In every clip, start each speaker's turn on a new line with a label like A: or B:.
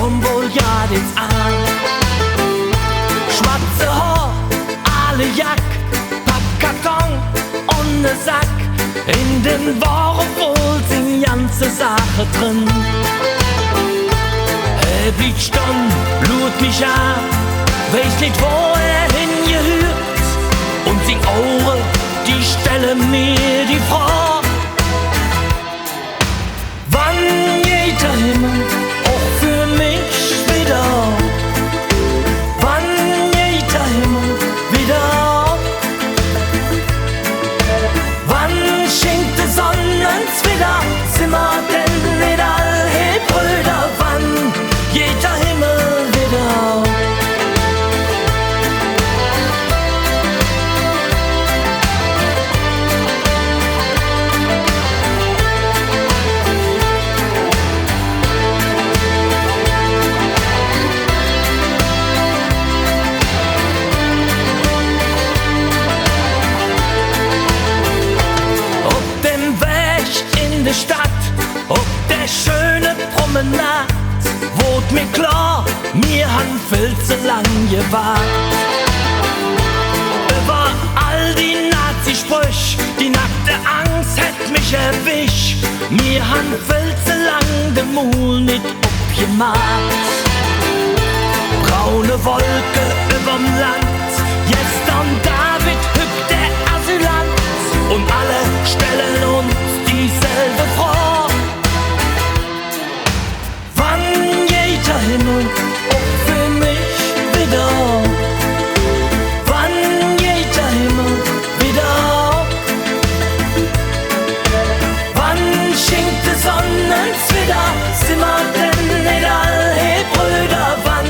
A: komm wohl ja jetzt an. Schwarze Haar, alle Jack, Pappkarton und ne Sack. In den Waren wohl sind ganze Sache drin. Er blieb stumm, lud mich an, weiß nicht wo er hingehört. Und sing Ohren, die stellen mir die Frage: Wann geht der Himmel auch für mich wieder? Wann geht der Himmel wieder? Wann schenkt die Sonne uns wieder? Sind wir denn nicht alle Brüder? Wann geht der Himmel wieder? Der Stadt, ob der schöne Promenade, wurde mir klar, mir han viel zu lang gewahrt. Über all die Nazi-Sprüche, die nackte Angst hätt mich erwischt. Mir han viel zu lang den Mund nicht abgemacht. Braune Wolke überm Land, gestern David hüpft der Asylant. Und alle stellen uns dieselbe Frage: Wann geht der Himmel auch für mich wieder? Wann geht der Himmel wieder? Wann schenkt die Sonne uns wieder? Sind wir denn nicht alle Brüder? Wann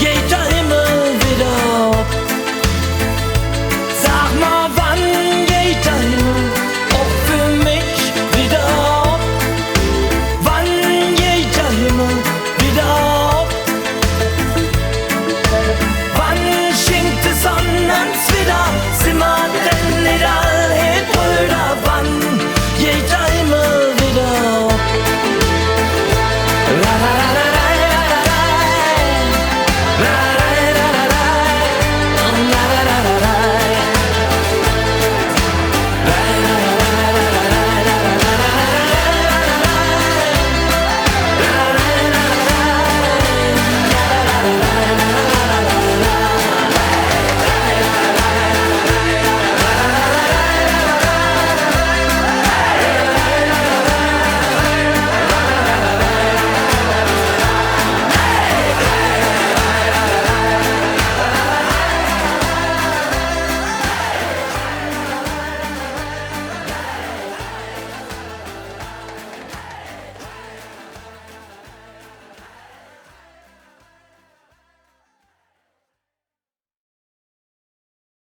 A: geht der Himmel wieder? Sag mal, wann geht der Himmel auch für mich wieder? Wann geht der Himmel wieder?